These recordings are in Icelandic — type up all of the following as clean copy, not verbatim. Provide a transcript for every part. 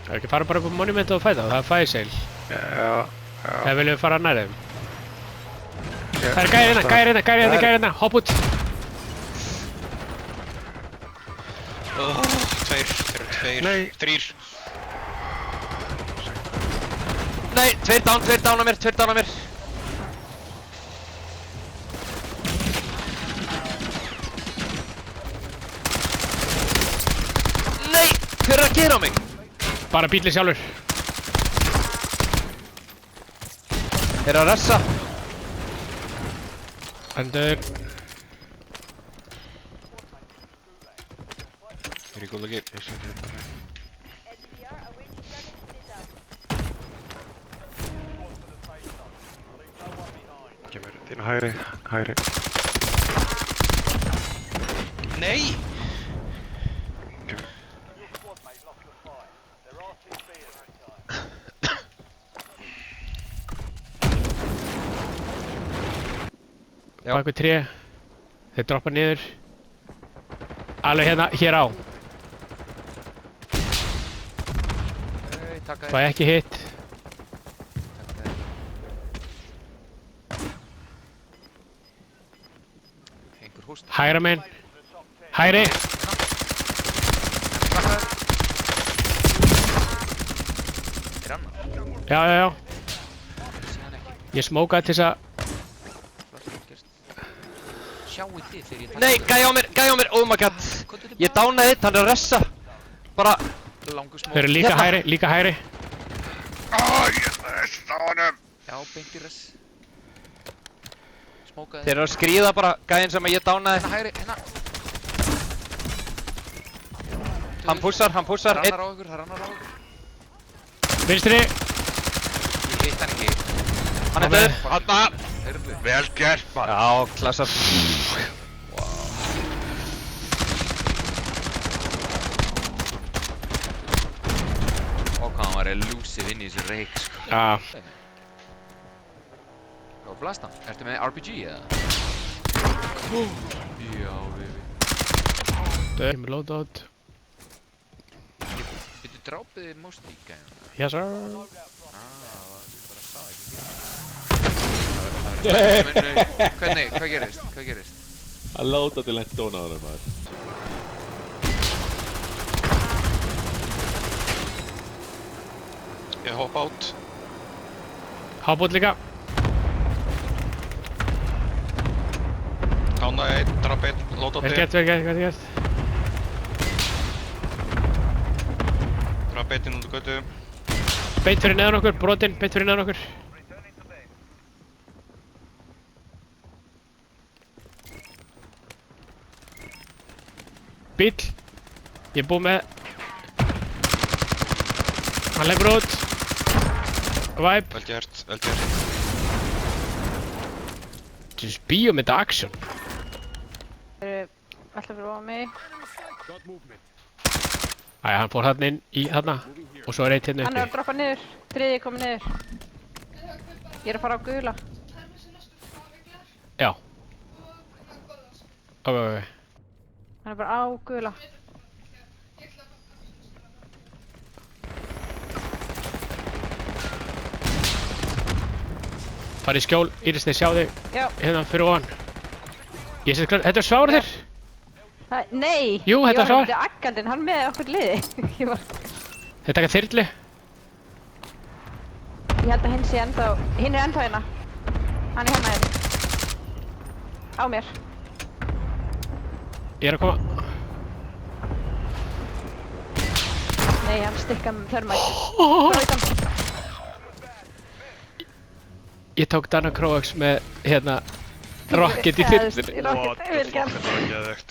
Það er ekki að fara bara upp á Monument og fæta, það er fæðiseil. Já. Það viljum við fara nær þeim. Það er gæri hérna, hopp út. Tveir, Nei. þrír. Nei, tveir down á mér. Nei, hver er að gera á mig? Bara bílinn sjálfur. Er að ressa? Endur. Er ég góð að gera? Kemur þín hægri. Nei! Já. Bak við tré. Þeir droppa niður. Alveg hérna, hér á. Takk Fæ ekki hitt. Einhver húst. Hægra megin. Hægri. Er hann? Já. Sé hann ekki. Ég smókaði til þess að... Sjáu þið þegar ég taka... Nei, gæja á mér, oh my god. Ég dánaði þitt, hann er að ressa. Bara... Langur smók. Þeir eru líka hægri, Ég þess á honum. Já, beint í ress. Smókaði. Þeir eru að skríða bara, gæjinn sem ég dánaði. Hérna hægri, hérna. Hann pussar. Það rannar á ykkur. Vinstri. Ég hitt hann ekki. Hann er döður. Hanna. Heyrðu. Vel gert, maður. Já, klassar. Og hvað hann var elusive inn í þessu reik, sko. Já. Já, blastan. Ertu með RPG eða? Já, við. Kemur loadout. Þú drápið þið most í gæðum? Yes sir. Hvernig, hvað gerist? Hann láta til lent dóna á hann maður. Ég hoppa át. Hábót líka. Dánaði einn, drap einn, lóta Vel gert. Drap einn inn út á götu. Beint fyrir neðan okkur, brotinn, beint fyrir neðan okkur. Bíll. Ég er búinn með. Hann leipur út. Vibe. Vel gert. Just bíómynda action. Alltaf fyrir ofan mig. Æja, hann fór þarna inn í þarna. Og svo er eitt hérna Hann er að uppi. droppa niður. Þriðji komið niður. Ég er að fara á gula. Já. Ok. Hann er bara á gula. Farið í skjól, Íris, þeir sjá þig. Já. Hérna fyrir ofan. Ég sé klart, þetta er Svári þér? Nei! Jú, þetta er Svar. Ég var hefði Aggandinn, hann með okkur liði. Þeir taka þyrlu. Ég held að hinn sé ennþá... Hinn er ennþá hérna. Hann er hérna hérna. Á mér. Ég er að koma. Nei, hann stikka með þörmætt. Ég tók Dana Kroax með, hérna, rocket í þyrlunni. Rocket, vel gert. Þetta var geðveikt.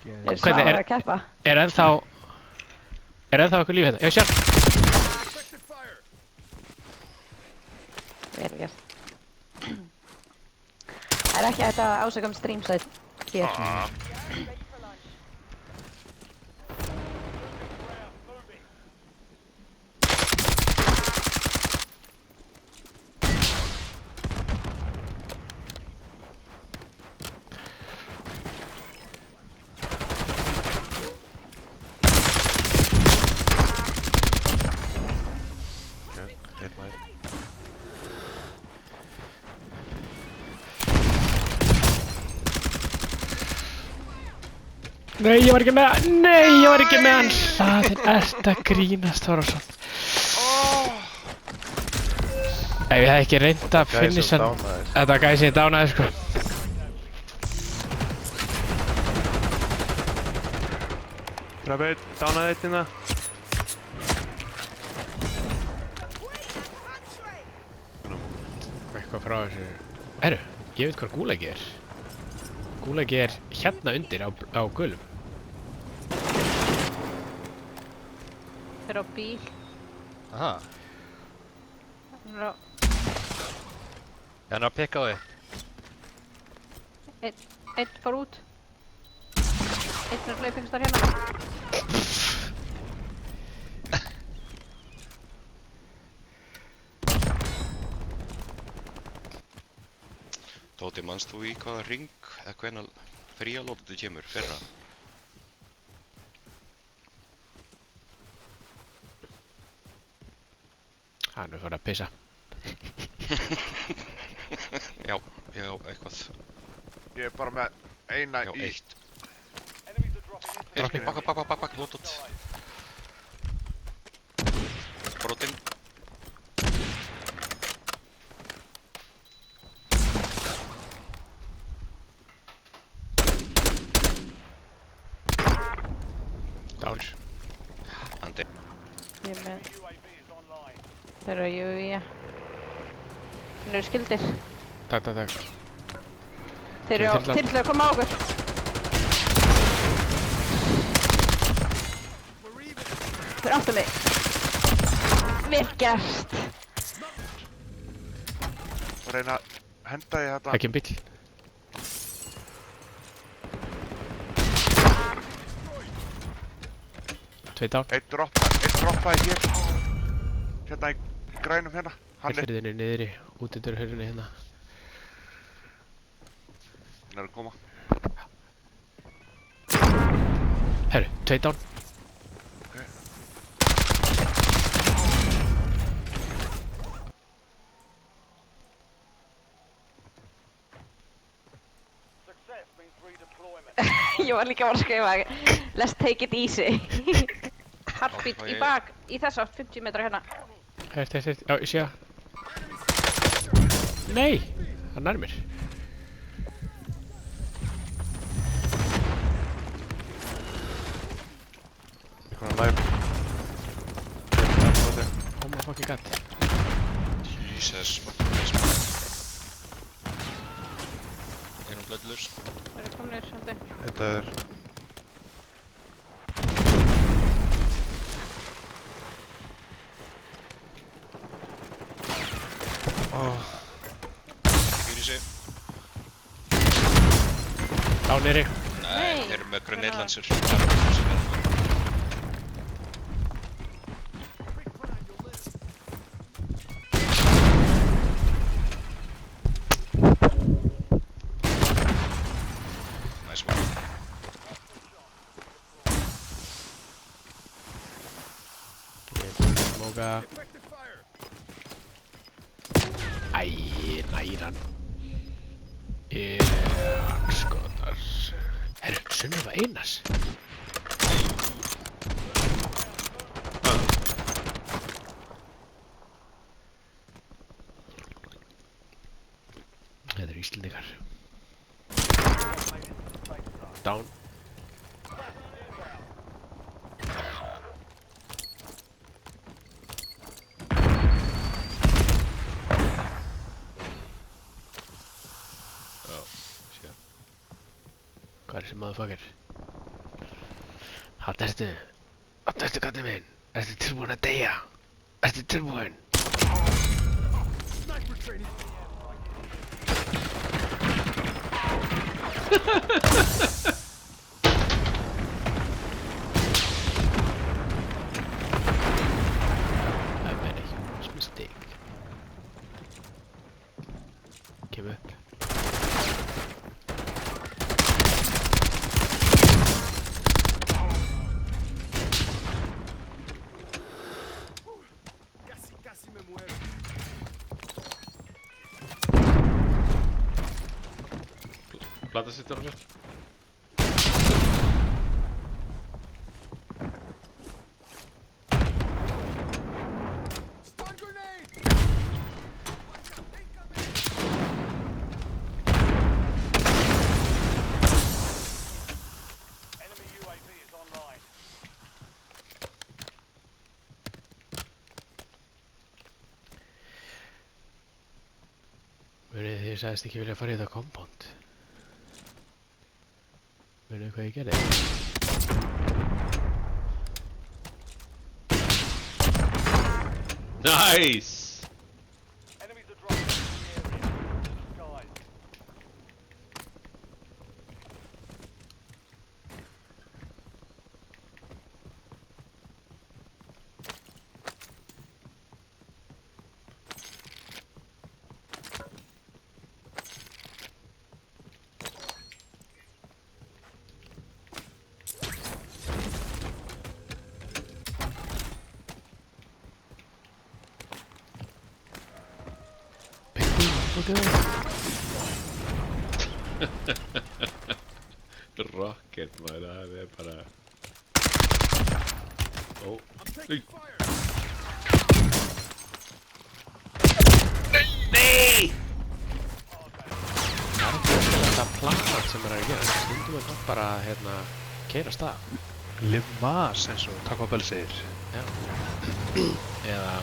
Er Hvernig Svavar að keppa? Er ennþá okkur líf hérna? Já, sjálf. Vel gert. Það er ekki hægt að ásaka streamsæt hér. Nei, ég var ekki með hann. Nei, ég var ekki með hann. Hlaðin, ert að grínast, Þórðarsson. Ef ég hef ekki reynd að finisha hann. Þetta gæði sem ég dánaði, sko. Grab eitt, dánaði eitt hérna. Eitthvað frá þessu. Herru, ég veit hvað gúlagi er. Gúlagi er hérna undir á gulum. Þeir eru á bíl. Aha. Þeir eru á... Ég hann er að pikka á þig. Einn fór út. Einn er hlaupingastar hérna. Tóti, manst þú í hvaða ring eða hvenær fríalótið kemur fyrra? Hann er farið að pissa. Já, eitthvað. Ég er bara með eina Já, í... eitt. Dropping, bak, lótot. Brotinn. Dál. Andi. Ég er með... Þeir eru á UAV. Þeir eru skildir. Takk. Þeir eru á þyrlu að koma á okkur. Þeir áttu mig. Vel gert. Og reyna að henda í þetta. Ekki bíl. Tvei dál. Eitt droppaði hér. Hérna í grænum hérna. Hann er... Hillfyrðinni niðri, útindur hurðinni hérna. Hann er að koma. Herru, tvei dál. Ég var líka að skrifa let's take it easy. Heartbeat í bak, í þess átt 50 metra hérna. Hert, já, ég sé það. Nei, hann nær mér. Hann er nær. Oh my fucking god. Jesus. Er hún blöðlaus? Það eru komnir svolítið. Þetta er... Fyrir sig. Á nýri. Nei, þeir eru með grenadelansur. Nice one. Móga. Æ, næran. Skotar. Herru, Sunneva Einars. Þetta eru Íslendingar. Down. Hvað er þessi motherfucker? Þarna ertu kallinn minn. Ertu tilbúinn að deyja? Ertu tilbúinn? Það er ekki hans mistake. Kem upp. Plata sitter också. Ég sagðist ekki vilja fara í þetta compound. Munið hvað ég gerði? Nice! Rocket maður, það er bara... Ó, nei! Nei! Það er ekki þetta plan sem er að gera. Stundum er það bara, keyra stað. Live Mars eins og Taco Bell segir. Já. Eða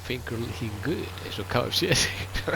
finger looking good eins og KFC segir.